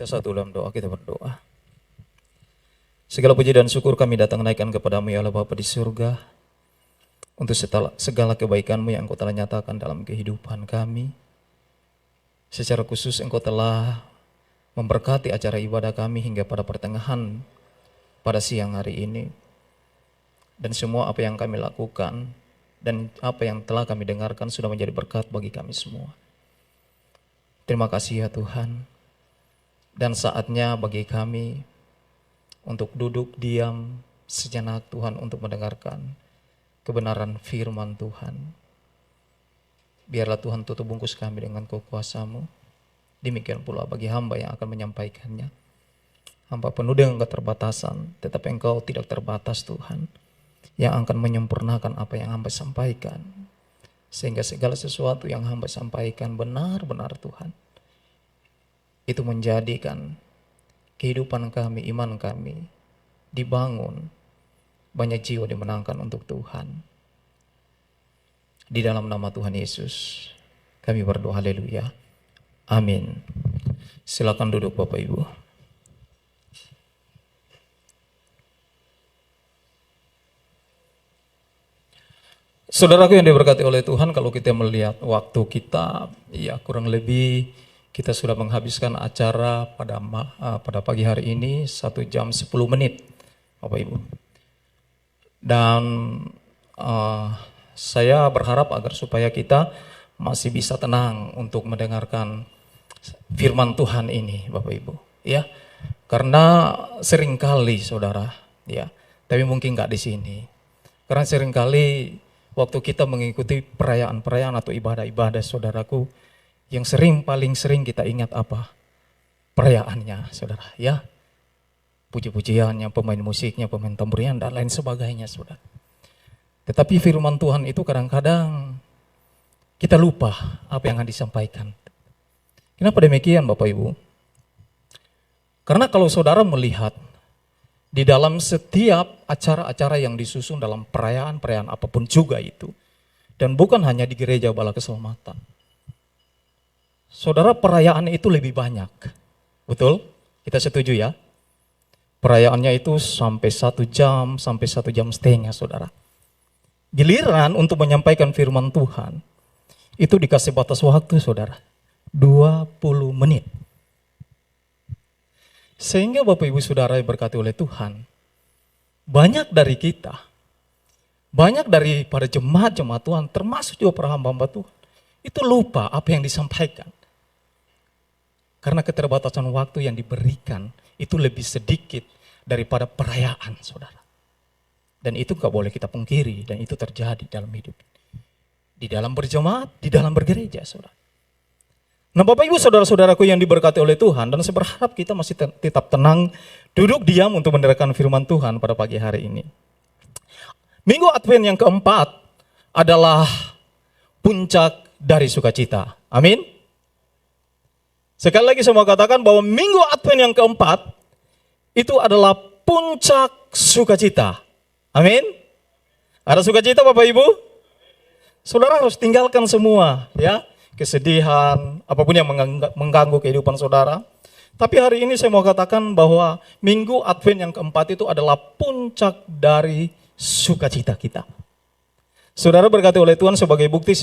Kita satu dalam doa, kita berdoa. Segala puji dan syukur kami datang naikkan kepadamu ya Allah Bapa di surga. Untuk segala kebaikan-Mu yang Engkau telah nyatakan dalam kehidupan kami. Secara khusus Engkau telah memberkati acara ibadah kami hingga pada pertengahan pada siang hari ini. Dan semua apa yang kami lakukan dan apa yang telah kami dengarkan sudah menjadi berkat bagi kami semua. Terima kasih ya Tuhan. Dan saatnya bagi kami untuk duduk diam sejenak Tuhan untuk mendengarkan kebenaran firman Tuhan. Biarlah Tuhan tutup bungkus kami dengan kekuasa-Mu. Demikian pula bagi hamba yang akan menyampaikannya. Hamba penuh dengan keterbatasan, tetapi Engkau tidak terbatas Tuhan, yang akan menyempurnakan apa yang hamba sampaikan. Sehingga segala sesuatu yang hamba sampaikan benar-benar Tuhan, itu menjadikan kehidupan kami, iman kami dibangun, banyak jiwa dimenangkan untuk Tuhan. Di dalam nama Tuhan Yesus kami berdoa, haleluya, amin. Silakan duduk Bapak Ibu. Saudaraku yang diberkati oleh Tuhan, kalau kita melihat waktu kita, ya kurang lebih kita sudah menghabiskan acara pada pagi hari ini 1 jam 10 menit, Bapak Ibu. Dan saya berharap agar supaya kita masih bisa tenang untuk mendengarkan firman Tuhan ini, Bapak Ibu. Ya, karena seringkali saudara, ya, tapi mungkin nggak di sini. Karena seringkali waktu kita mengikuti perayaan-perayaan atau ibadah-ibadah saudaraku, yang paling sering kita ingat apa? Perayaannya, saudara, ya. Puji-pujiannya, pemain musiknya, pemain tamburian, dan lain sebagainya, saudara. Tetapi firman Tuhan itu kadang-kadang kita lupa apa yang akan disampaikan. Kenapa demikian, Bapak Ibu? Karena kalau saudara melihat di dalam setiap acara-acara yang disusun dalam perayaan-perayaan apapun juga itu, dan bukan hanya di gereja Bala Keselamatan, saudara, perayaan itu lebih banyak. Betul? Kita setuju ya? Perayaannya itu sampai 1 jam, sampai 1 jam setengah, saudara. Giliran untuk menyampaikan firman Tuhan, itu dikasih batas waktu, saudara. 20 menit. Sehingga Bapak Ibu Saudara yang berkati oleh Tuhan, banyak dari kita, banyak dari para jemaat-jemaat Tuhan, termasuk juga para hamba-hamba Tuhan, itu lupa apa yang disampaikan. Karena keterbatasan waktu yang diberikan itu lebih sedikit daripada perayaan, saudara. Dan itu gak boleh kita pungkiri, dan itu terjadi dalam hidup. Di dalam berjemaat, di dalam bergereja, saudara. Nah Bapak Ibu Saudara-saudaraku yang diberkati oleh Tuhan, dan saya berharap kita masih tetap tenang, duduk diam untuk mendengarkan firman Tuhan pada pagi hari ini. Minggu Advent yang keempat adalah puncak dari sukacita. Amin. Sekali lagi saya mau katakan bahwa Minggu Advent yang keempat itu adalah puncak sukacita. Amin. Ada sukacita Bapak Ibu? Saudara harus tinggalkan semua ya, kesedihan, apapun yang mengganggu kehidupan saudara. Tapi hari ini saya mau katakan bahwa Minggu Advent yang keempat itu adalah puncak dari sukacita kita. Saudara berkati oleh Tuhan sebagai bukti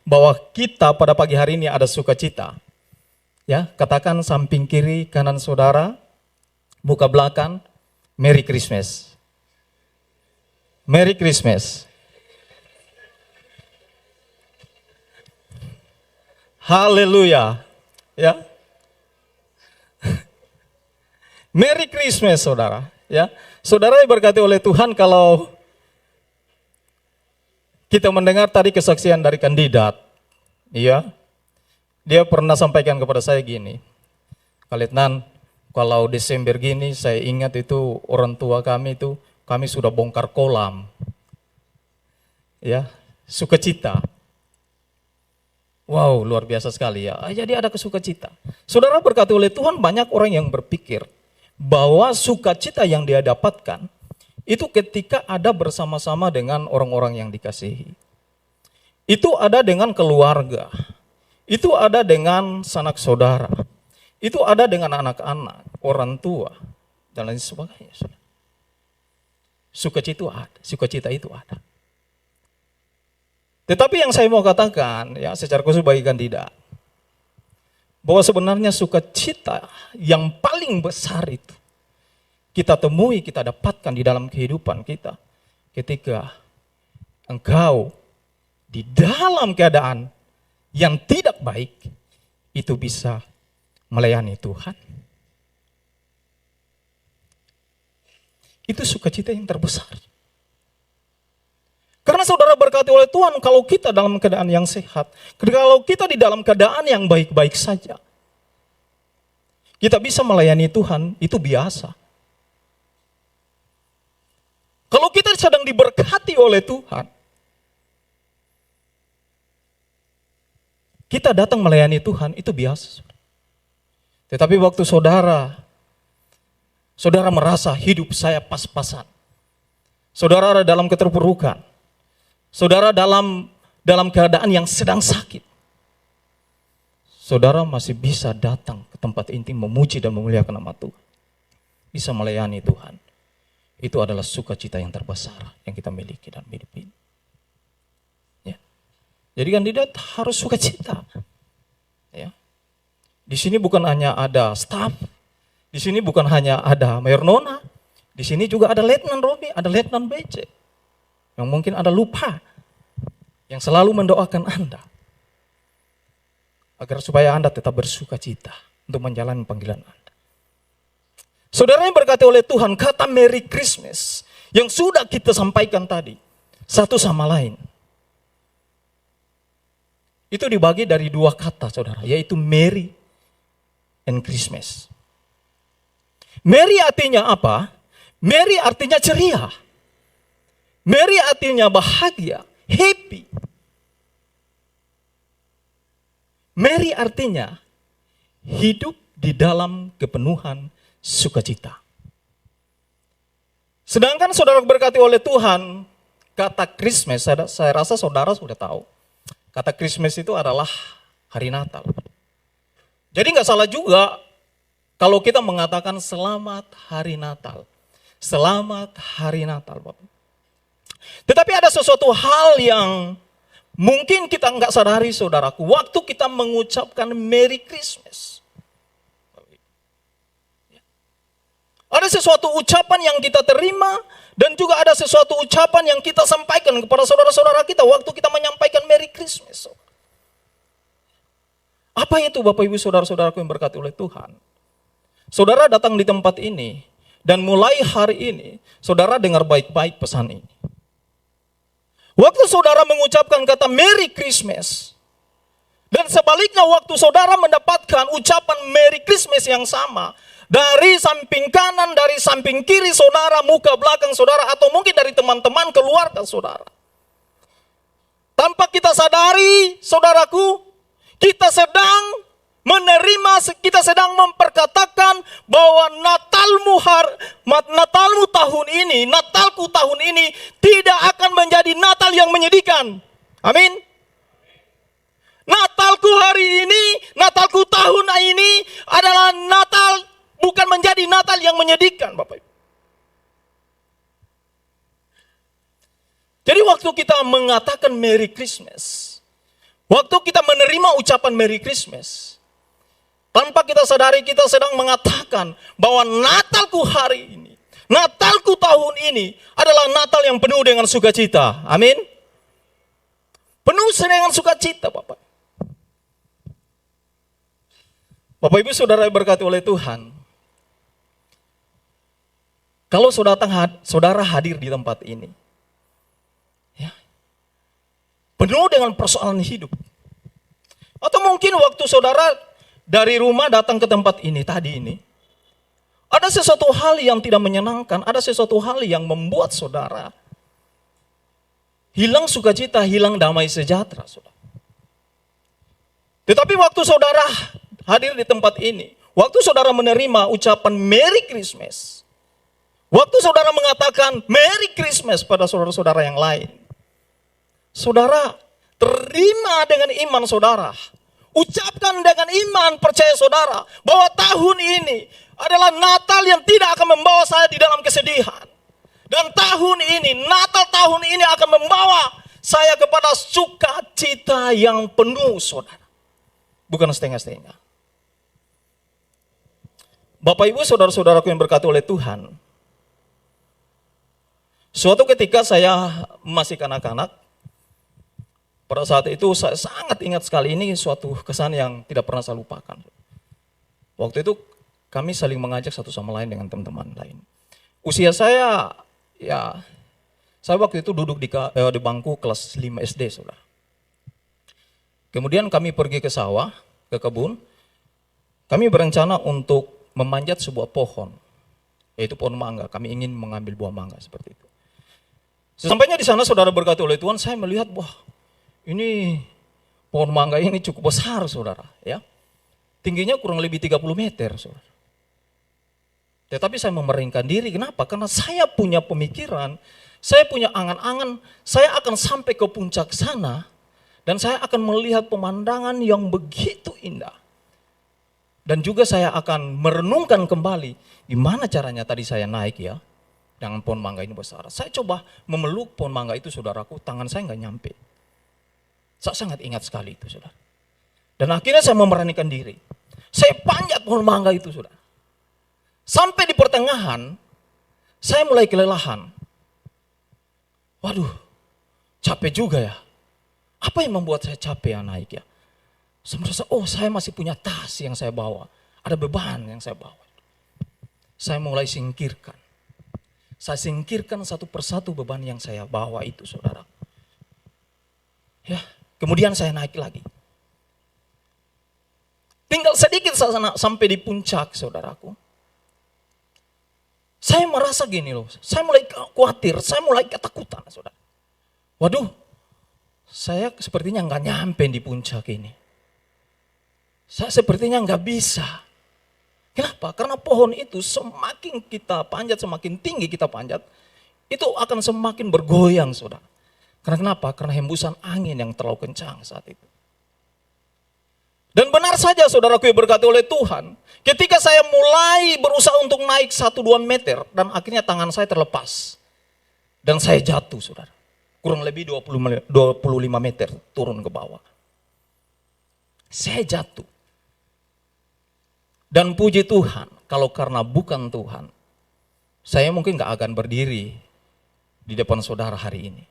bahwa kita pada pagi hari ini ada sukacita. Ya, katakan samping kiri, kanan saudara, muka belakang, Merry Christmas. Merry Christmas. Haleluya. Ya. Merry Christmas, saudara. Ya, saudara yang berkati oleh Tuhan, kalau kita mendengar tadi kesaksian dari kandidat, iya. Dia pernah sampaikan kepada saya gini, Kak Letnan, kalau Desember gini saya ingat itu orang tua kami itu, kami sudah bongkar kolam. Ya, sukacita. Wow, luar biasa sekali ya. Jadi ada kesukacita. Saudara berkati oleh Tuhan, banyak orang yang berpikir bahwa sukacita yang dia dapatkan itu ketika ada bersama-sama dengan orang-orang yang dikasihi. Itu ada dengan keluarga. Itu ada dengan sanak saudara. Itu ada dengan anak-anak, orang tua, dan lain sebagainya. Sukacita itu ada. Tetapi yang saya mau katakan, ya secara khusus bagi kandidat, bahwa sebenarnya sukacita yang paling besar itu kita temui, kita dapatkan di dalam kehidupan kita ketika engkau di dalam keadaan yang tidak baik itu bisa melayani Tuhan. Itu sukacita yang terbesar. Karena saudara berkati oleh Tuhan, kalau kita dalam keadaan yang sehat, kalau kita di dalam keadaan yang baik-baik saja, kita bisa melayani Tuhan, itu biasa. Kalau kita sedang diberkati oleh Tuhan, kita datang melayani Tuhan, itu biasa. Tetapi waktu saudara merasa hidup saya pas-pasan, saudara ada dalam keterpurukan, saudara dalam keadaan yang sedang sakit, saudara masih bisa datang ke tempat inti memuji dan memuliakan nama Tuhan, bisa melayani Tuhan. Itu adalah sukacita yang terbesar yang kita miliki dalam hidup ini. Ya. Jadi kandidat harus sukacita. Ya. Di sini bukan hanya ada staf, di sini bukan hanya ada Mayor Nona, di sini juga ada Letnan Romi, ada Letnan BC, yang mungkin ada lupa, yang selalu mendoakan Anda, agar supaya Anda tetap bersukacita untuk menjalani panggilan Anda. Saudara yang berkati oleh Tuhan, kata Merry Christmas yang sudah kita sampaikan tadi, satu sama lain, itu dibagi dari dua kata saudara, yaitu Merry and Christmas. Merry artinya apa? Merry artinya ceria. Merry artinya bahagia, happy. Merry artinya hidup di dalam kepenuhan sukacita. Sedangkan saudara berkati oleh Tuhan, kata Christmas, saya rasa saudara sudah tahu. Kata Christmas itu adalah hari Natal. Jadi nggak salah juga kalau kita mengatakan selamat hari Natal. Selamat hari Natal, Bapak. Tetapi ada sesuatu hal yang mungkin kita nggak sadari saudaraku, waktu kita mengucapkan Merry Christmas. Ada sesuatu ucapan yang kita terima dan juga ada sesuatu ucapan yang kita sampaikan kepada saudara-saudara kita waktu kita menyampaikan Merry Christmas. Apa itu Bapak Ibu saudara-saudaraku yang berkati oleh Tuhan? Saudara datang di tempat ini dan mulai hari ini saudara dengar baik-baik pesan ini. Waktu saudara mengucapkan kata Merry Christmas dan sebaliknya waktu saudara mendapatkan ucapan Merry Christmas yang sama, dari samping kanan, dari samping kiri saudara, muka belakang saudara, atau mungkin dari teman-teman keluarga saudara. Tanpa kita sadari, saudaraku, kita sedang menerima, kita sedang memperkatakan bahwa Natalmu tahun ini, Natalku tahun ini tidak akan menjadi Natal yang menyedihkan. Amin. Natalku hari ini, Natalku tahun ini adalah Natal, bukan menjadi Natal yang menyedihkan, Bapak Ibu. Jadi waktu kita mengatakan Merry Christmas, waktu kita menerima ucapan Merry Christmas, tanpa kita sadari kita sedang mengatakan bahwa Natalku hari ini, Natalku tahun ini adalah Natal yang penuh dengan sukacita. Amin. Penuh dengan sukacita, Bapak. Bapak Ibu saudara yang berkati oleh Tuhan, kalau saudara hadir di tempat ini, ya, penuh dengan persoalan hidup, atau mungkin waktu saudara dari rumah datang ke tempat ini tadi ini, ada sesuatu hal yang tidak menyenangkan, ada sesuatu hal yang membuat saudara hilang sukacita, hilang damai sejahtera, saudara. Tetapi waktu saudara hadir di tempat ini, waktu saudara menerima ucapan Merry Christmas, waktu saudara mengatakan Merry Christmas pada saudara-saudara yang lain, saudara terima dengan iman saudara Ucapkan dengan iman, percaya saudara, bahwa tahun ini adalah Natal yang tidak akan membawa saya di dalam kesedihan. Dan tahun ini, Natal tahun ini akan membawa saya kepada sukacita yang penuh, saudara. Bukan setengah-setengah. Bapak Ibu saudara-saudaraku yang berkati oleh Tuhan. Suatu ketika saya masih kanak-kanak, pada saat itu saya sangat ingat sekali, ini suatu kesan yang tidak pernah saya lupakan. Waktu itu kami saling mengajak satu sama lain dengan teman-teman lain. Usia saya, saya waktu itu duduk di bangku kelas 5 SD, saudara. Kemudian kami pergi ke sawah, ke kebun. Kami berencana untuk memanjat sebuah pohon, yaitu pohon mangga. Kami ingin mengambil buah mangga seperti itu. Sesampainya di sana, saudara berkati oleh Tuhan, saya melihat, wah, ini pohon mangga ini cukup besar, saudara. Ya, tingginya kurang lebih 30 meter, saudara. Tetapi saya memeringkan diri, kenapa? Karena saya punya pemikiran, saya punya angan-angan, saya akan sampai ke puncak sana, dan saya akan melihat pemandangan yang begitu indah. Dan juga saya akan merenungkan kembali, gimana caranya tadi saya naik ya, dengan pohon mangga ini besar. Saya coba memeluk pohon mangga itu, saudaraku, tangan saya nggak nyampe. Saya sangat ingat sekali itu, saudara. Dan akhirnya saya memberanikan diri. Saya panjat pohon mangga itu, saudara. Sampai di pertengahan, saya mulai kelelahan. Waduh, capek juga ya. Apa yang membuat saya capek ya naik ya? Saya merasa, oh saya masih punya tas yang saya bawa. Ada beban yang saya bawa. Saya mulai singkirkan. Saya singkirkan satu persatu beban yang saya bawa itu, saudara. Ya, kemudian saya naik lagi. Tinggal sedikit sampai di puncak, saudaraku. Saya merasa gini loh, saya mulai khawatir, saya mulai ketakutan, saudara. Waduh, saya sepertinya nggak nyampe di puncak ini. Saya sepertinya nggak bisa. Kenapa? Karena pohon itu semakin kita panjat, semakin tinggi kita panjat, itu akan semakin bergoyang, saudara. Karena kenapa? Karena hembusan angin yang terlalu kencang saat itu. Dan benar saja, saudaraku yang berkati oleh Tuhan, ketika saya mulai berusaha untuk naik 1-2 meter, dan akhirnya tangan saya terlepas. Dan saya jatuh, saudara. Kurang lebih 25 meter turun ke bawah. Saya jatuh. Dan puji Tuhan, kalau karena bukan Tuhan, saya mungkin gak akan berdiri di depan saudara hari ini.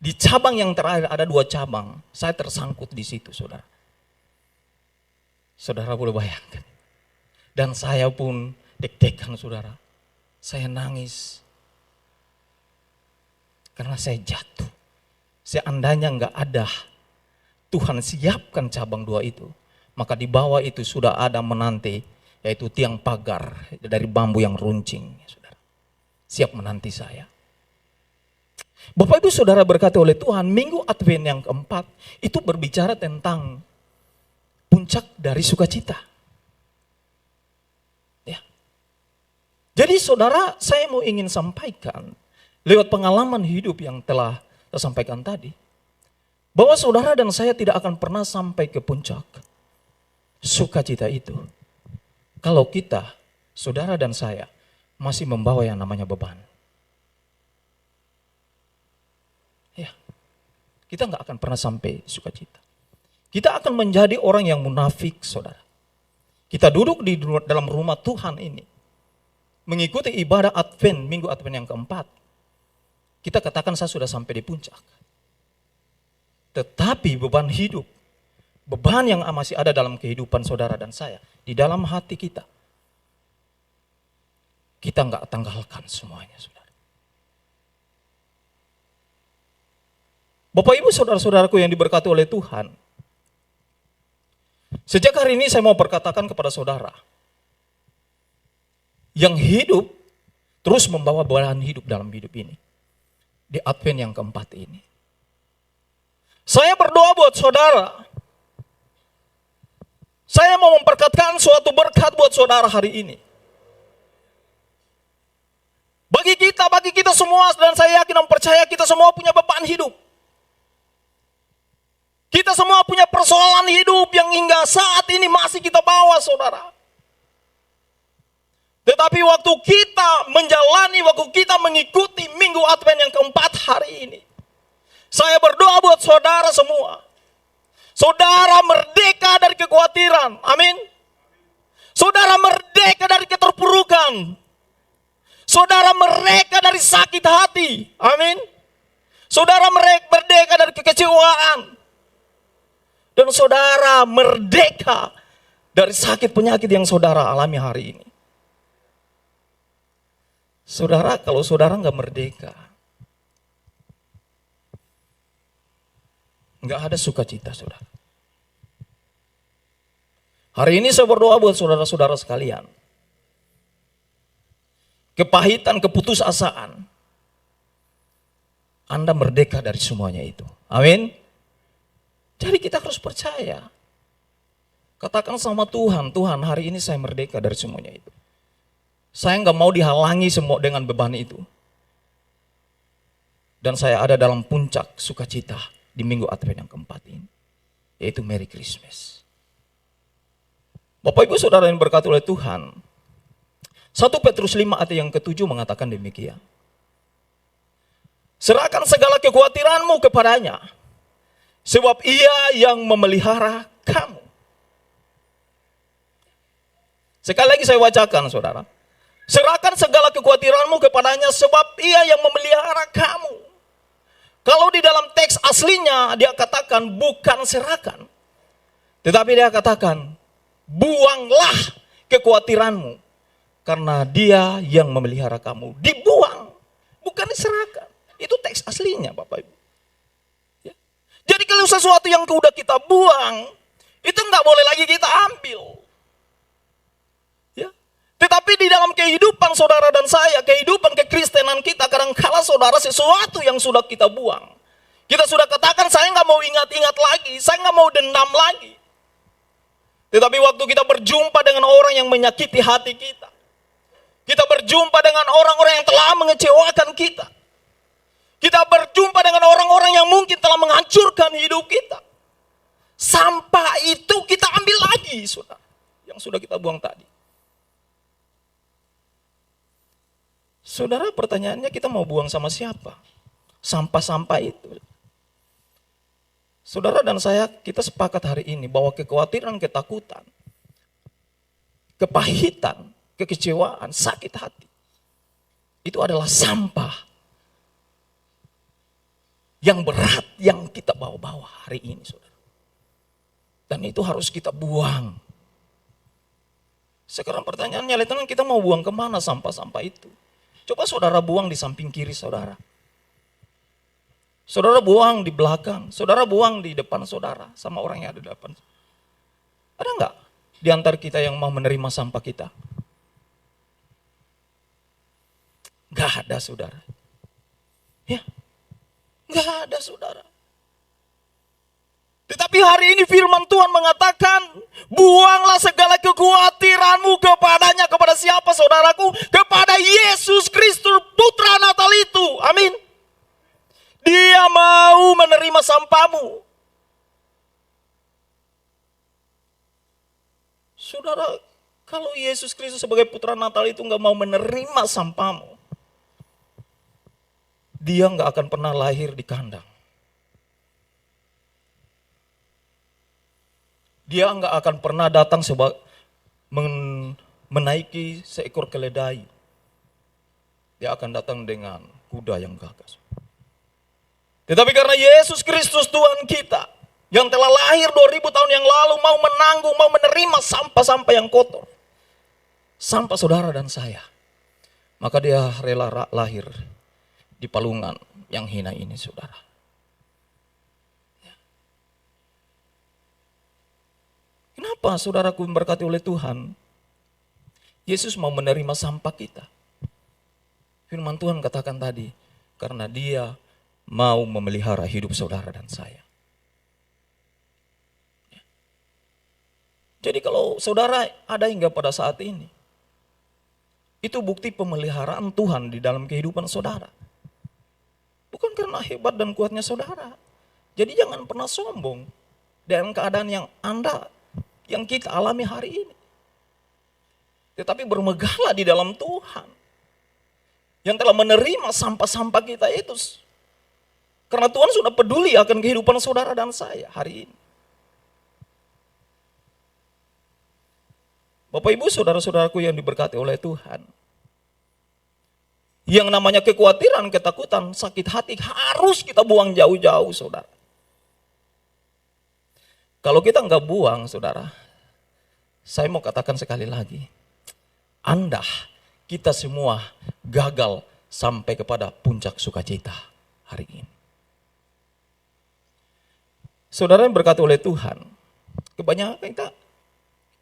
Di cabang yang terakhir, ada 2 cabang, saya tersangkut di situ, saudara. Saudara boleh bayangkan. Dan saya pun deg-degan, saudara. Saya nangis. Karena saya jatuh. Seandainya gak ada Tuhan siapkan cabang 2 itu, maka di bawah itu sudah ada menanti, yaitu tiang pagar dari bambu yang runcing, saudara. Siap menanti saya. Bapak Ibu saudara berkati oleh Tuhan, Minggu Advent yang keempat itu berbicara tentang puncak dari sukacita. Ya. Jadi saudara, saya mau ingin sampaikan lewat pengalaman hidup yang telah saya sampaikan tadi, bahwa saudara dan saya tidak akan pernah sampai ke puncak sukacita itu kalau kita, saudara dan saya, masih membawa yang namanya beban. Ya, kita nggak akan pernah sampai sukacita. Kita akan menjadi orang yang munafik, saudara. Kita duduk di dalam rumah Tuhan ini, mengikuti ibadah Advent, Minggu Advent yang keempat. Kita katakan saya sudah sampai di puncak. Tetapi beban hidup, beban yang masih ada dalam kehidupan saudara dan saya, di dalam hati kita nggak tanggalkan semuanya, saudara. Bapak Ibu saudara-saudaraku yang diberkati oleh Tuhan, sejak hari ini saya mau berkatakan kepada saudara yang hidup terus membawa beban hidup dalam hidup ini, di Advent yang keempat ini. Saya berdoa buat saudara. Saya mau memperkatakan suatu berkat buat saudara hari ini. Bagi kita semua, dan saya yakin dan percaya kita semua punya beban hidup. Kita semua punya persoalan hidup yang hingga saat ini masih kita bawa, saudara. Tetapi waktu kita menjalani, waktu kita mengikuti Minggu Advent yang keempat hari ini, saya berdoa buat saudara semua. Saudara merdeka dari kekhawatiran. Amin. Saudara merdeka dari keterpurukan. Saudara merdeka dari sakit hati. Amin. Saudara merdeka dari kekecewaan. Dan saudara merdeka dari sakit penyakit yang saudara alami hari ini. Saudara, kalau saudara nggak merdeka, nggak ada sukacita, saudara. Hari ini saya berdoa buat saudara-saudara sekalian. Kepahitan, keputusasaan, Anda merdeka dari semuanya itu. Amin. Jadi kita harus percaya. Katakan sama Tuhan, Tuhan hari ini saya merdeka dari semuanya itu. Saya nggak mau dihalangi semua dengan beban itu. Dan saya ada dalam puncak sukacita di Minggu Advent yang keempat ini. Yaitu Merry Christmas. Bapak Ibu Saudara yang berkati oleh Tuhan. 1 Petrus 5 ayat yang ke-7 mengatakan demikian. Serahkan segala kekhawatiranmu kepadanya. Sebab ia yang memelihara kamu. Sekali lagi saya bacakan, saudara. Serahkan segala kekhawatiranmu kepadanya sebab ia yang memelihara kamu. Kalau di dalam teks aslinya dia katakan bukan serahkan. Tetapi dia katakan buanglah kekhawatiranmu. Karena dia yang memelihara kamu. Dibuang. Bukan diserahkan. Itu teks aslinya Bapak Ibu. Ya. Jadi kalau sesuatu yang sudah kita buang. Itu nggak boleh lagi kita ambil. Ya. Tetapi di dalam kehidupan saudara dan saya. Kehidupan kekristenan kita. Kadang-kala saudara sesuatu yang sudah kita buang. Kita sudah katakan saya nggak mau ingat-ingat lagi. Saya nggak mau dendam lagi. Tetapi waktu kita berjumpa dengan orang yang menyakiti hati kita. Kita berjumpa dengan orang-orang yang telah mengecewakan kita. Kita berjumpa dengan orang-orang yang mungkin telah menghancurkan hidup kita. Sampah itu kita ambil lagi, saudara. Yang sudah kita buang tadi. Saudara, pertanyaannya kita mau buang sama siapa? Sampah-sampah itu. Saudara dan saya, kita sepakat hari ini bahwa kekhawatiran, ketakutan, kepahitan, kekecewaan, sakit hati. Itu adalah sampah yang berat yang kita bawa-bawa hari ini, saudara. Dan itu harus kita buang. Sekarang pertanyaannya, teman kita mau buang kemana sampah-sampah itu? Coba saudara buang di samping kiri saudara. Saudara buang di belakang, saudara buang di depan saudara, sama orang yang ada di depan. Ada enggak di antara kita yang mau menerima sampah kita? Enggak ada, saudara. Ya, enggak ada, saudara. Tetapi hari ini firman Tuhan mengatakan, buanglah segala kekhawatiranmu kepadanya. Kepada siapa, saudaraku? Kepada Yesus Kristus, Putra Natal itu. Amin. Dia mau menerima sampahmu. Saudara, kalau Yesus Kristus sebagai Putra Natal itu nggak mau menerima sampahmu, dia nggak akan pernah lahir di kandang. Dia nggak akan pernah datang menaiki seekor keledai. Dia akan datang dengan kuda yang gagah. Tetapi karena Yesus Kristus Tuhan kita, yang telah lahir 2000 tahun yang lalu, mau menanggung, mau menerima sampah-sampah yang kotor. Sampah saudara dan saya. Maka dia rela lahir di palungan yang hina ini, saudara. Kenapa saudaraku berkati oleh Tuhan? Yesus mau menerima sampah kita. Firman Tuhan katakan tadi, karena dia mau memelihara hidup saudara dan saya. Jadi kalau saudara ada hingga pada saat ini, itu bukti pemeliharaan Tuhan di dalam kehidupan saudara. Bukan karena hebat dan kuatnya saudara. Jadi jangan pernah sombong. dengan keadaan yang kita alami hari ini. Tetapi bermegahlah di dalam Tuhan yang telah menerima sampah-sampah kita itu. Karena Tuhan sudah peduli akan kehidupan saudara dan saya hari ini. Bapak Ibu saudara-saudaraku yang diberkati oleh Tuhan. Yang namanya kekhawatiran, ketakutan, sakit hati harus kita buang jauh-jauh saudara. Kalau kita nggak buang saudara, saya mau katakan sekali lagi. Kita semua gagal sampai kepada puncak sukacita hari ini. Saudara yang berkati oleh Tuhan, kebanyakan kita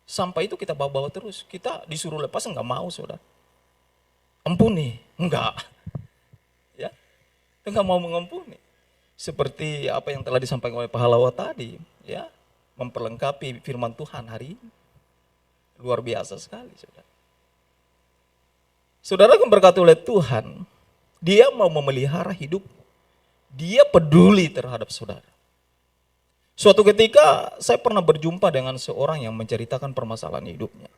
sampah itu kita bawa-bawa terus. Kita disuruh lepas enggak mau saudara. Ampuni, enggak. Ya, enggak mau mengampuni. Seperti apa yang telah disampaikan oleh pahlawan tadi, ya, memperlengkapi firman Tuhan hari ini. Luar biasa sekali saudara. Saudara yang berkati oleh Tuhan, dia mau memelihara hidup. Dia peduli terhadap saudara. Suatu ketika saya pernah berjumpa dengan seorang yang menceritakan permasalahan hidupnya.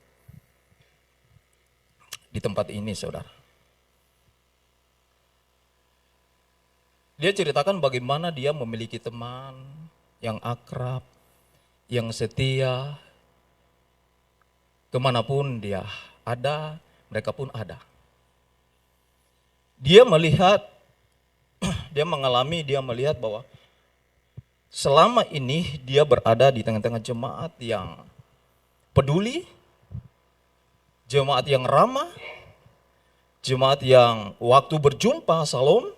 Di tempat ini saudara. Dia ceritakan bagaimana dia memiliki teman yang akrab, yang setia. Kemanapun dia ada, mereka pun ada. Dia melihat, dia melihat bahwa selama ini dia berada di tengah-tengah jemaat yang peduli, jemaat yang ramah, jemaat yang waktu berjumpa, salam,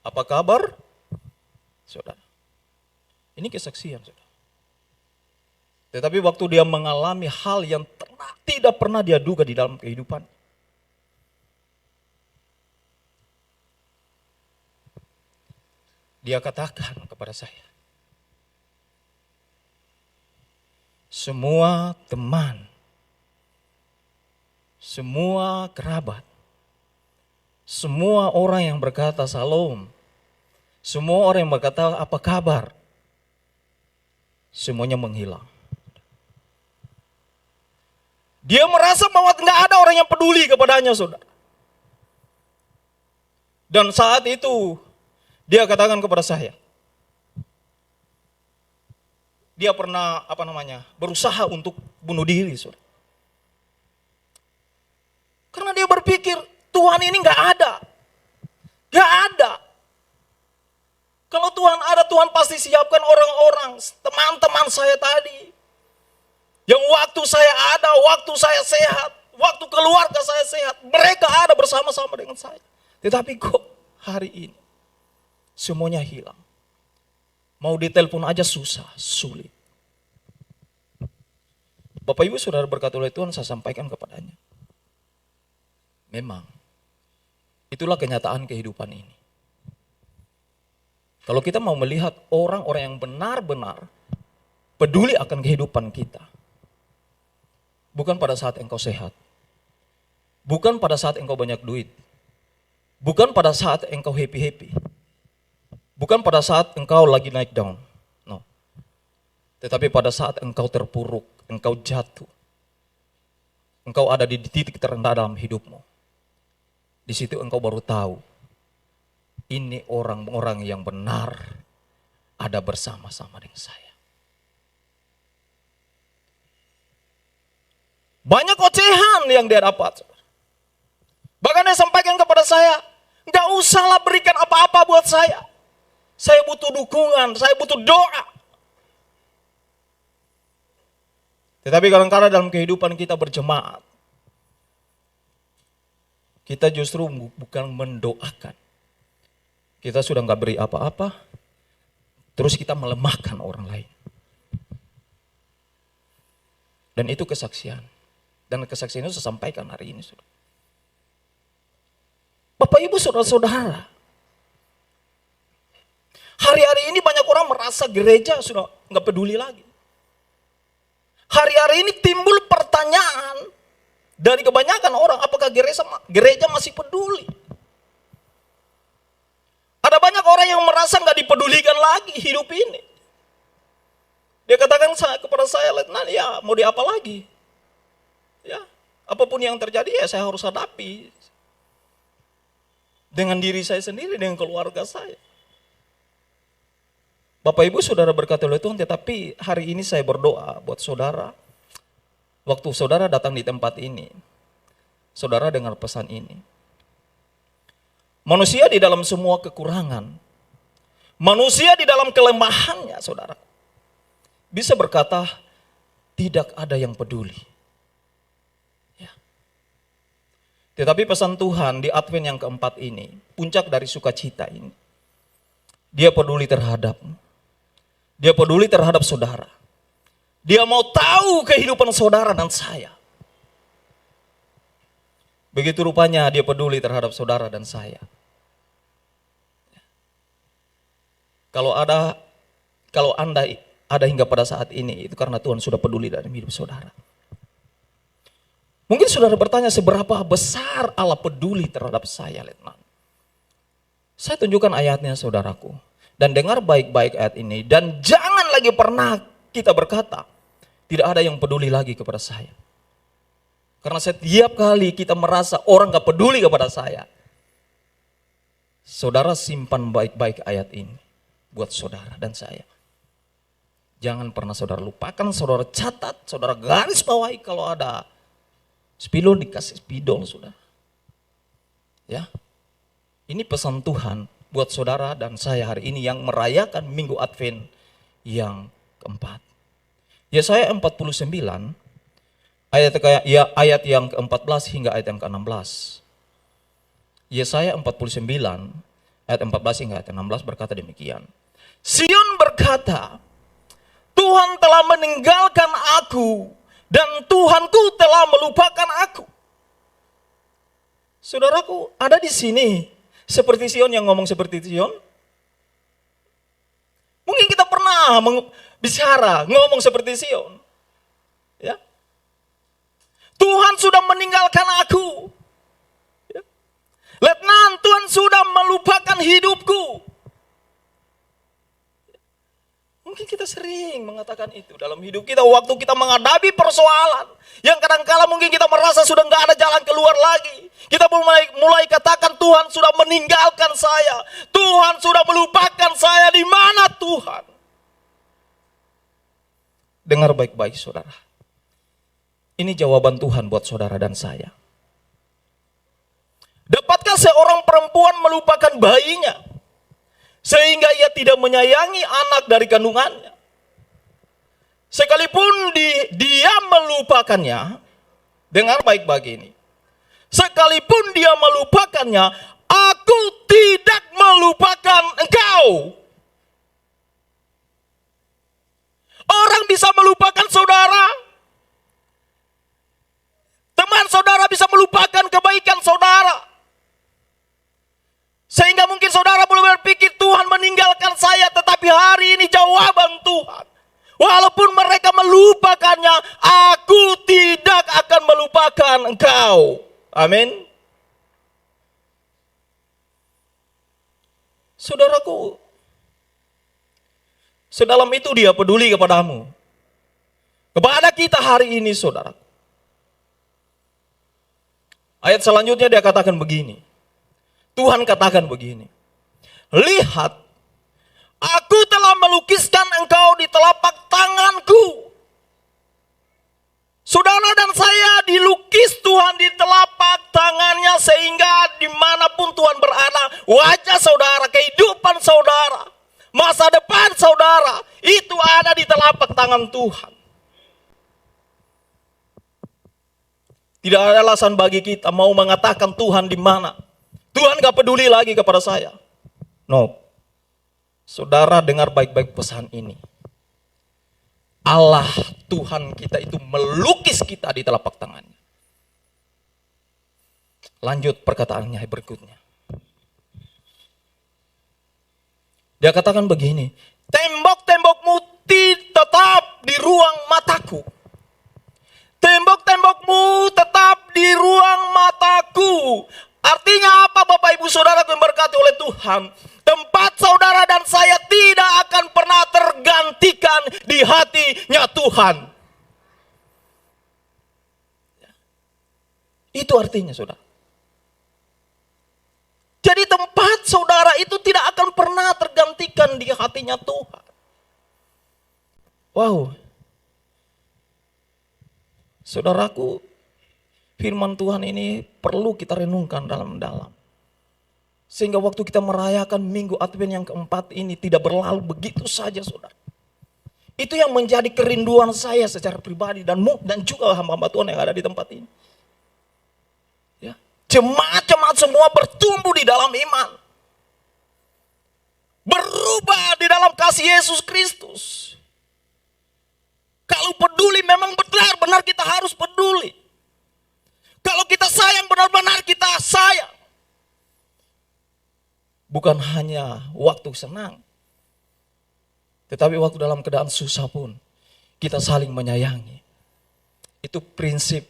apa kabar? Saudara, ini kesaksian saudara. Tetapi waktu dia mengalami hal yang tidak pernah dia duga di dalam kehidupan, dia katakan kepada saya, semua teman, semua kerabat, semua orang yang berkata salam, semua orang yang berkata apa kabar, semuanya menghilang. Dia merasa bahwa tidak ada orang yang peduli kepadanya saudara. Dan saat itu dia katakan kepada saya, dia pernah berusaha untuk bunuh diri, saudara. Karena dia berpikir Tuhan ini nggak ada. Kalau Tuhan ada, Tuhan pasti siapkan orang-orang, teman-teman saya tadi, yang waktu saya ada, waktu saya sehat, waktu keluarga saya sehat, mereka ada bersama-sama dengan saya. Tetapi kok hari ini semuanya hilang. Mau ditelepon aja susah, sulit. Bapak Ibu saudara berkati oleh Tuhan, saya sampaikan kepadanya. Memang, itulah kenyataan kehidupan ini. Kalau kita mau melihat orang-orang yang benar-benar peduli akan kehidupan kita. Bukan pada saat engkau sehat. Bukan pada saat engkau banyak duit. Bukan pada saat engkau happy-happy. Bukan pada saat engkau lagi naik down. No. Tetapi pada saat engkau terpuruk, engkau jatuh. Engkau ada di titik terendah dalam hidupmu. Di situ engkau baru tahu. Ini orang-orang yang benar ada bersama-sama dengan saya. Banyak ocehan yang dia dapat. Bahkan dia sampaikan kepada saya, enggak usahlah berikan apa-apa buat saya. Saya butuh dukungan, saya butuh doa. Tetapi kadang-kadang dalam kehidupan kita berjemaat, kita justru bukan mendoakan. Kita sudah enggak beri apa-apa, terus kita melemahkan orang lain. Dan itu kesaksian. Dan kesaksian itu saya sampaikan hari ini. Bapak Ibu saudara-saudara, hari-hari ini banyak orang merasa gereja sudah nggak peduli lagi. Hari-hari ini timbul pertanyaan dari kebanyakan orang, apakah gereja masih peduli? Ada banyak orang yang merasa nggak dipedulikan lagi hidup ini. Dia katakan kepada saya, Letnan, ya mau di apa lagi? Ya, apapun yang terjadi ya saya harus hadapi. Dengan diri saya sendiri, dengan keluarga saya. Bapak Ibu Saudara berkati oleh Tuhan, tetapi hari ini saya berdoa buat saudara. Waktu saudara datang di tempat ini, saudara dengar pesan ini. Manusia di dalam semua kekurangan, manusia di dalam kelemahannya, saudara, bisa berkata, tidak ada yang peduli. Ya. Tetapi pesan Tuhan di Advent yang keempat ini, puncak dari sukacita ini, Dia peduli terhadapmu. Dia peduli terhadap saudara. Dia mau tahu kehidupan saudara dan saya. Begitu rupanya Dia peduli terhadap saudara dan saya. Kalau Anda ada hingga pada saat ini, itu karena Tuhan sudah peduli dalam hidup saudara. Mungkin saudara bertanya, seberapa besar Allah peduli terhadap saya, Letnan? Saya tunjukkan ayatnya, saudaraku. Dan dengar baik-baik ayat ini. Dan jangan lagi pernah kita berkata, tidak ada yang peduli lagi kepada saya. Karena setiap kali kita merasa orang gak peduli kepada saya, saudara simpan baik-baik ayat ini buat saudara dan saya. Jangan pernah saudara lupakan, saudara catat, saudara garis bawahi. Kalau ada spidol, dikasih spidol, saudara. Ya, ini pesan Tuhan buat saudara dan saya hari ini yang merayakan Minggu Advent yang keempat. Yesaya 49 ayat yang ke-14 hingga ayat yang ke-16. Yesaya 49 ayat 14 hingga ayat 16 berkata demikian. Sion berkata, Tuhan telah meninggalkan aku dan Tuhanku telah melupakan aku. Saudaraku, ada di sini seperti Sion yang ngomong seperti Sion? Mungkin kita pernah bicara, ngomong seperti Sion. Ya. Tuhan sudah meninggalkan aku. Ya. Letnan, Tuhan sudah melupakan hidupku. Mungkin kita sering mengatakan itu dalam hidup kita waktu kita menghadapi persoalan yang kadang-kala mungkin kita merasa sudah nggak ada jalan keluar lagi. Kita mulai katakan, Tuhan sudah meninggalkan saya, Tuhan sudah melupakan saya. Di mana Tuhan? Dengar baik-baik saudara. Ini jawaban Tuhan buat saudara dan saya. Dapatkah seorang perempuan melupakan bayinya sehingga ia tidak menyayangi anak dari kandungannya? Sekalipun dia melupakannya, dengar baik-baik ini. Sekalipun dia melupakannya, aku tidak melupakan engkau. Orang bisa melupakan saudara. Teman saudara bisa melupakan kebaikan saudara. Sehingga mungkin saudara boleh berpikir, Tuhan meninggalkan saya, tetapi hari ini jawaban Tuhan, walaupun mereka melupakannya, aku tidak akan melupakan engkau. Amin. Saudaraku, sedalam itu Dia peduli kepadamu. Kepada kita hari ini, saudara. Ayat selanjutnya Dia katakan begini. Tuhan katakan begini. Lihat, aku telah melukiskan engkau di telapak tanganku. Saudara dan saya dilukis Tuhan di telapak tangannya, sehingga dimanapun Tuhan berada, wajah saudara, kehidupan saudara, masa depan saudara, itu ada di telapak tangan Tuhan. Tidak ada alasan bagi kita mau mengatakan Tuhan di mana. Tuhan gak peduli lagi kepada saya. No. Saudara dengar baik-baik pesan ini. Allah Tuhan kita itu melukis kita di telapak tangannya. Lanjut perkataannya berikutnya. Dia katakan begini. Tembok-tembokmu tetap di ruang mataku. Tembok-tembokmu tetap di ruang mataku. Artinya apa Bapak Ibu Saudara yang diberkati oleh Tuhan? Tempat saudara dan saya tidak akan pernah tergantikan di hatinya Tuhan. Itu artinya saudara. Jadi tempat saudara itu tidak akan pernah tergantikan di hatinya Tuhan. Wow. Saudaraku, firman Tuhan ini perlu kita renungkan dalam-dalam. Sehingga waktu kita merayakan Minggu Advent yang keempat ini tidak berlalu begitu saja saudara. Itu yang menjadi kerinduan saya secara pribadi dan juga hamba-hamba Tuhan yang ada di tempat ini. Ya. Jemaat-jemaat semua bertumbuh di dalam iman. Berubah di dalam kasih Yesus Kristus. Kalau peduli memang benar-benar kita harus peduli. Kalau kita sayang benar-benar kita sayang. Bukan hanya waktu senang. Tetapi waktu dalam keadaan susah pun kita saling menyayangi. Itu prinsip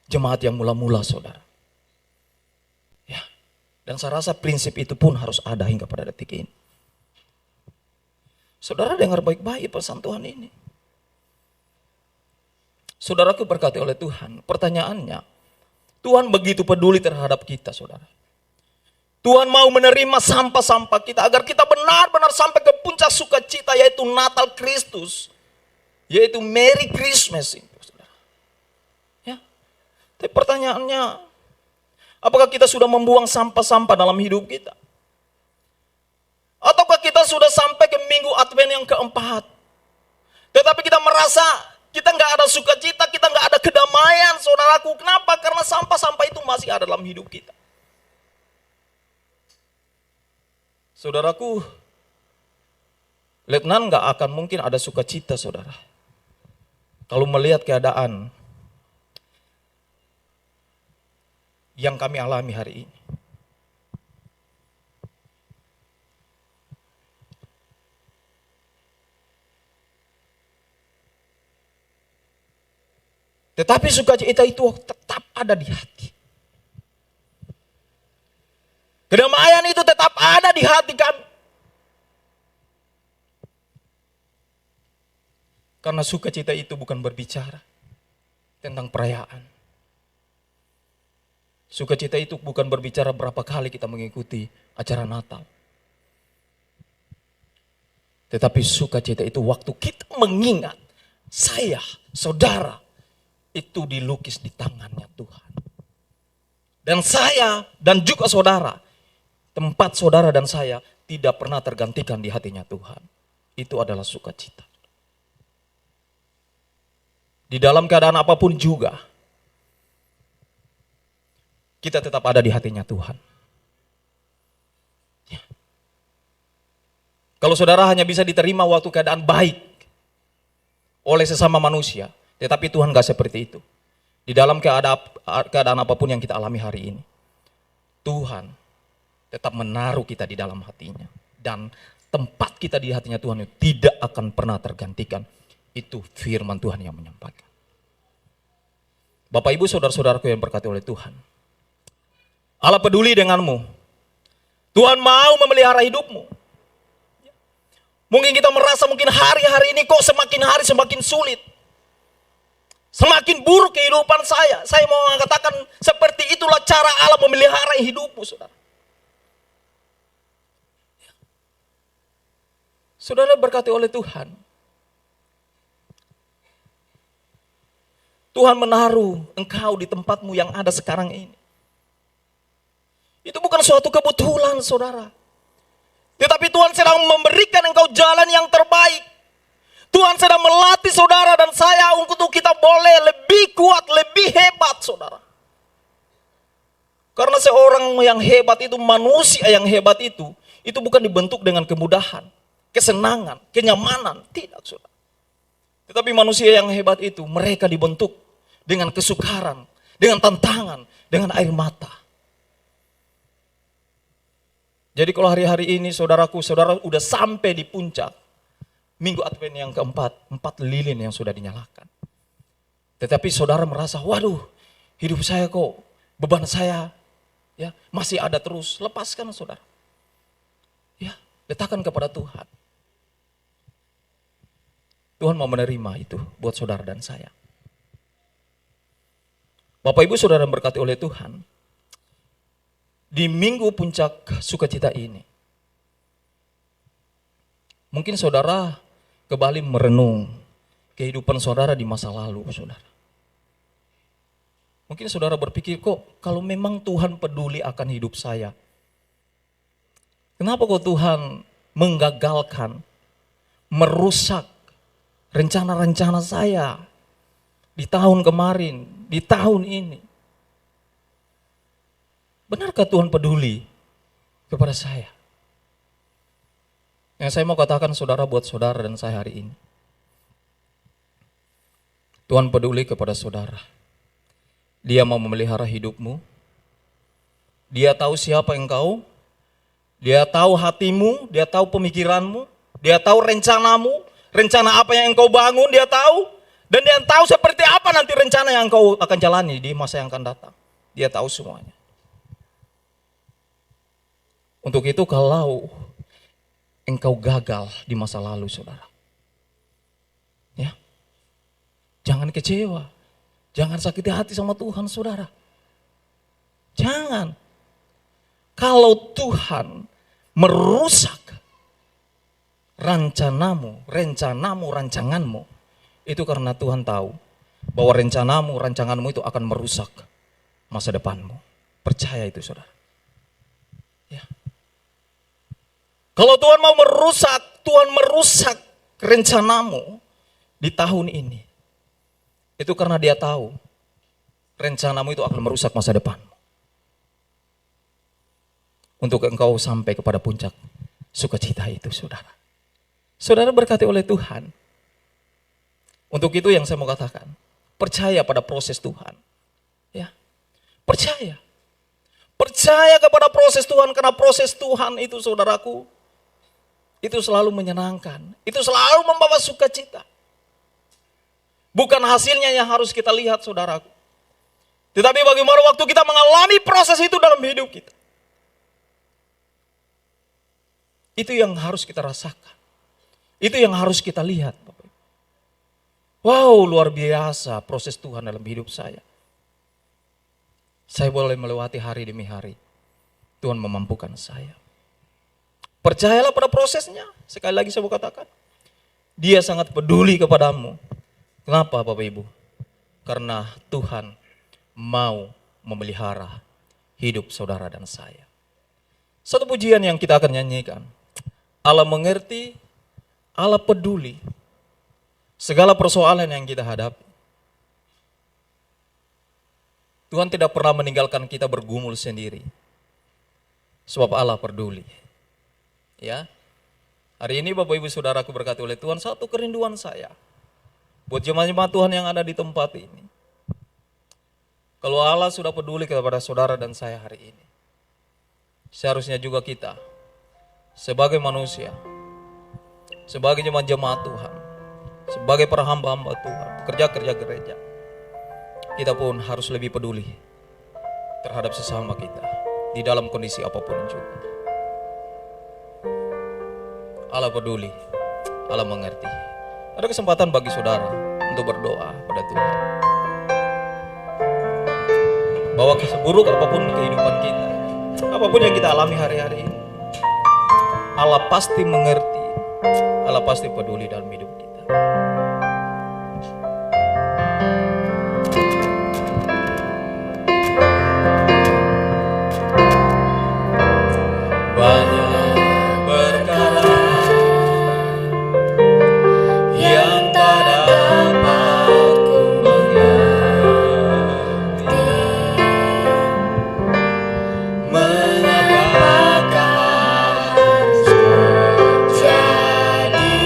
jemaat yang mula-mula saudara. Ya. Dan saya rasa prinsip itu pun harus ada hingga pada detik ini. Saudara dengar baik-baik pesan Tuhan ini. Saudaraku berkati oleh Tuhan. Pertanyaannya, Tuhan begitu peduli terhadap kita saudara. Tuhan mau menerima sampah-sampah kita agar kita benar-benar sampai ke puncak sukacita yaitu Natal Kristus. Yaitu Merry Christmas. Ya. Tapi pertanyaannya, apakah kita sudah membuang sampah-sampah dalam hidup kita? Ataukah kita sudah sampai ke Minggu Advent yang keempat? Tetapi kita merasa kita nggak ada sukacita, kita nggak ada kedamaian saudaraku. Kenapa? Karena sampah-sampah itu masih ada dalam hidup kita. Saudaraku, letnan gak akan mungkin ada sukacita saudara. Kalau melihat keadaan yang kami alami hari ini. Tetapi sukacita itu tetap ada di hati. Kedamaian itu tetap ada di hati kami. Karena sukacita itu bukan berbicara tentang perayaan. Sukacita itu bukan berbicara berapa kali kita mengikuti acara Natal. Tetapi sukacita itu waktu kita mengingat saya, saudara, itu dilukis di tangannya Tuhan. Dan saya dan juga saudara, tempat saudara dan saya tidak pernah tergantikan di hatinya Tuhan. Itu adalah sukacita. Di dalam keadaan apapun juga, kita tetap ada di hatinya Tuhan. Ya. Kalau saudara hanya bisa diterima waktu keadaan baik oleh sesama manusia, tetapi Tuhan gak seperti itu. Di dalam keadaan apapun yang kita alami hari ini, Tuhan tetap menaruh kita di dalam hatinya. Dan tempat kita di hatinya Tuhan itu tidak akan pernah tergantikan. Itu firman Tuhan yang menyampaikan. Bapak ibu saudara-saudaraku yang berkati oleh Tuhan. Allah peduli denganmu. Tuhan mau memelihara hidupmu. Mungkin kita merasa mungkin hari-hari ini kok semakin hari semakin sulit. Semakin buruk kehidupan saya. Saya mau mengatakan seperti itulah cara Allah memelihara hidupmu saudara. Saudara berkati oleh Tuhan. Tuhan menaruh engkau di tempatmu yang ada sekarang ini. Itu bukan suatu kebetulan saudara. Tetapi Tuhan sedang memberikan engkau jalan yang terbaik. Tuhan sedang melatih saudara dan saya untuk kita boleh lebih kuat, lebih hebat saudara. Karena seorang yang hebat itu, manusia yang hebat itu bukan dibentuk dengan kemudahan, kesenangan, kenyamanan. Tidak saudara. Tetapi manusia yang hebat itu, mereka dibentuk dengan kesukaran, dengan tantangan, dengan air mata. Jadi kalau hari-hari ini saudaraku, saudara udah sampai di puncak Minggu Advent yang keempat, 4 lilin yang sudah dinyalakan. Tetapi saudara merasa, waduh hidup saya kok, beban saya Ya, masih ada terus, lepaskan saudara. Ya, letakkan kepada Tuhan. Tuhan mau menerima itu buat saudara dan saya. Bapak Ibu saudara yang berkati oleh Tuhan, di minggu puncak sukacita ini, mungkin saudara kembali merenung kehidupan saudara di masa lalu, saudara. Mungkin saudara berpikir, kok kalau memang Tuhan peduli akan hidup saya, kenapa kok Tuhan menggagalkan, merusak rencana-rencana saya di tahun kemarin, di tahun ini? Benarkah Tuhan peduli kepada saya? Yang saya mau katakan saudara buat saudara dan saya hari ini, Tuhan peduli kepada saudara. Dia mau memelihara hidupmu. Dia tahu siapa engkau. Dia tahu hatimu, dia tahu pemikiranmu, dia tahu rencanamu, rencana apa yang engkau bangun dia tahu. Dan dia tahu seperti apa nanti rencana yang engkau akan jalani di masa yang akan datang. Dia tahu semuanya. Untuk itu kalau engkau gagal di masa lalu saudara, ya, jangan kecewa. Jangan sakiti hati sama Tuhan saudara. Jangan. Kalau Tuhan merusak rancanganmu, itu karena Tuhan tahu bahwa rancanganmu itu akan merusak masa depanmu. Percaya itu saudara. Ya. Kalau Tuhan mau merusak rencanamu di tahun ini, itu karena dia tahu rencanamu itu akan merusak masa depanmu. Untuk engkau sampai kepada puncak sukacita itu saudara. Saudara berkati oleh Tuhan. Untuk itu yang saya mau katakan, percaya pada proses Tuhan. Ya, percaya. Percaya kepada proses Tuhan, karena proses Tuhan itu saudaraku, itu selalu menyenangkan. Itu selalu membawa sukacita. Bukan hasilnya yang harus kita lihat saudaraku. Tetapi bagaimana waktu kita mengalami proses itu dalam hidup kita. Itu yang harus kita rasakan. Itu yang harus kita lihat. Wow, luar biasa proses Tuhan dalam hidup saya. Saya boleh melewati hari demi hari. Tuhan memampukan saya. Percayalah pada prosesnya. Sekali lagi saya mau katakan. Dia sangat peduli kepadamu. Kenapa Bapak Ibu? Karena Tuhan mau memelihara hidup saudara dan saya. Satu pujian yang kita akan nyanyikan. Allah mengerti, Allah peduli segala persoalan yang kita hadapi. Tuhan tidak pernah meninggalkan kita bergumul sendiri. Sebab Allah peduli. Ya. Hari ini Bapak Ibu Saudaraku berkati oleh Tuhan, satu kerinduan saya buat jemaat-jemaat Tuhan yang ada di tempat ini. Kalau Allah sudah peduli kepada saudara dan saya hari ini, seharusnya juga kita sebagai manusia, sebagai jemaat-jemaat Tuhan, sebagai para hamba-hamba Tuhan, kerja-kerja gereja, kita pun harus lebih peduli terhadap sesama kita di dalam kondisi apapun juga. Allah peduli, Allah mengerti. Ada kesempatan bagi saudara untuk berdoa pada Tuhan. Bahwa seburuk apapun kehidupan kita, apapun yang kita alami hari-hari ini, Allah pasti mengerti, Allah pasti peduli dalam hidup kita. Banyak perkara yang tak dapat ku mengerti, mengapakah harus terjadi.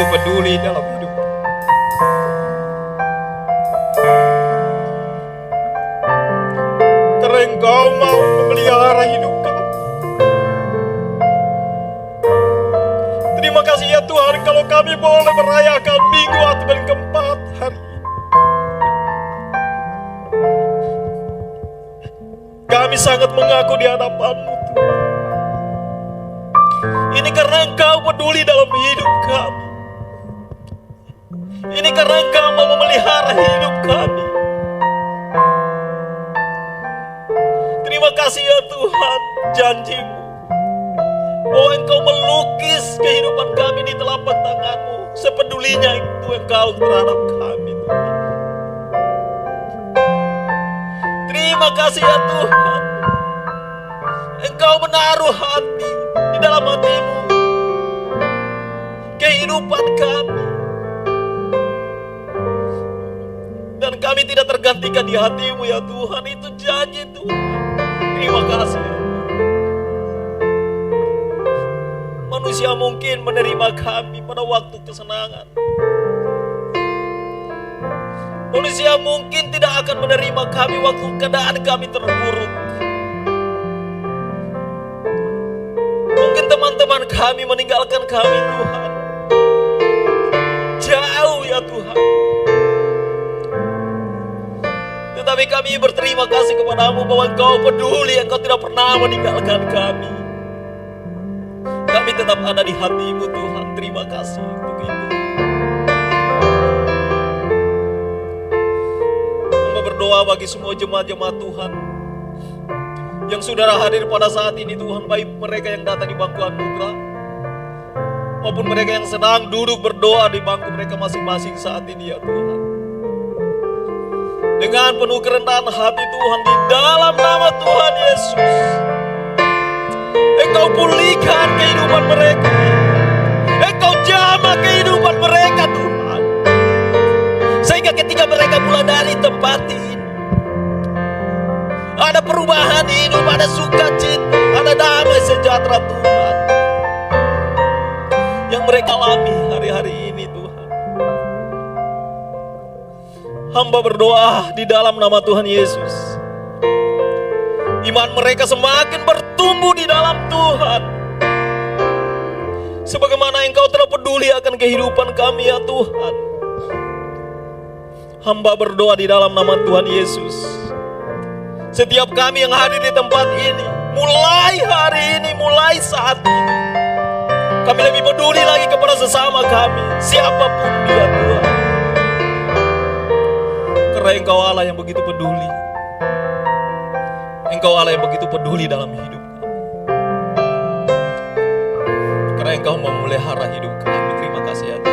begitu peduli dalam hidup. Karena Engkau mau memelihara hidup kami. Terima kasih ya Tuhan kalau kami boleh merayakan Minggu Advent keempat hari ini. Kami sangat mengaku di hadapan-Mu Tuhan. Ini karena Engkau peduli dalam hidup kami. Ini karena Engkau mau memelihara hidup kami. Terima kasih ya Tuhan, janji-Mu bahwa Engkau melukis kehidupan kami di telapak tangan-Mu. Sepedulinya itu Engkau terhadap kami Tuhan. Terima kasih ya Tuhan, Engkau menaruh hati di dalam hati-Mu kehidupan kami. Dan kami tidak tergantikan di hati-Mu ya Tuhan. Itu janji Tuhan. Terima kasih. Manusia mungkin menerima kami pada waktu kesenangan. Manusia mungkin tidak akan menerima kami waktu keadaan kami terpuruk. Mungkin teman-teman kami meninggalkan kami Tuhan. Jauh ya Tuhan. Tetapi kami berterima kasih kepada-Mu bahwa Engkau peduli, Engkau tidak pernah meninggalkan kami. Kami tetap ada di hati-Mu Tuhan. Terima kasih untuk itu. Hamba berdoa bagi semua jemaat-jemaat Tuhan yang saudara hadir pada saat ini Tuhan, baik mereka yang datang di bangku anugerah maupun mereka yang sedang duduk berdoa di bangku mereka masing-masing saat ini ya Tuhan. Dengan penuh kerendahan hati Tuhan, di dalam nama Tuhan Yesus, Engkau pulihkan kehidupan mereka. Engkau jamah kehidupan mereka Tuhan. Sehingga ketika mereka mulai dari tempat ini, ada perubahan hidup, ada sukacita, ada damai sejahtera Tuhan yang mereka alami hari-hari ini Tuhan. Hamba berdoa di dalam nama Tuhan Yesus, iman mereka semakin bertumbuh di dalam Tuhan. Sebagaimana Engkau telah peduli akan kehidupan kami ya Tuhan. Hamba berdoa di dalam nama Tuhan Yesus, setiap kami yang hadir di tempat ini, mulai hari ini, mulai saat ini, kami lebih peduli lagi kepada sesama kami, siapapun dia Tuhan. Karena Engkau Allah yang begitu peduli. Engkau Allah yang begitu peduli dalam hidup kami. Karena Engkau memelihara hidup kami. Terima kasih ya Tuhan.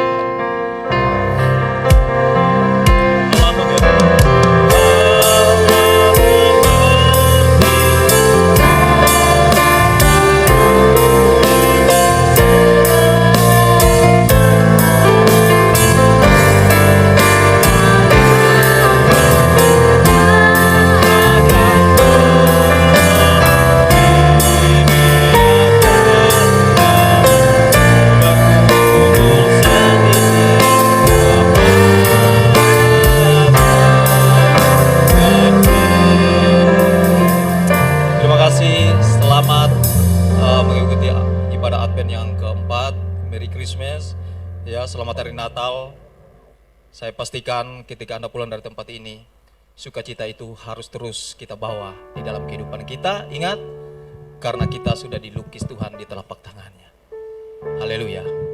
Selamat Hari Natal. Saya pastikan ketika Anda pulang dari tempat ini, sukacita itu harus terus kita bawa di dalam kehidupan kita. Ingat, karena kita sudah dilukis Tuhan di telapak tangannya. Haleluya.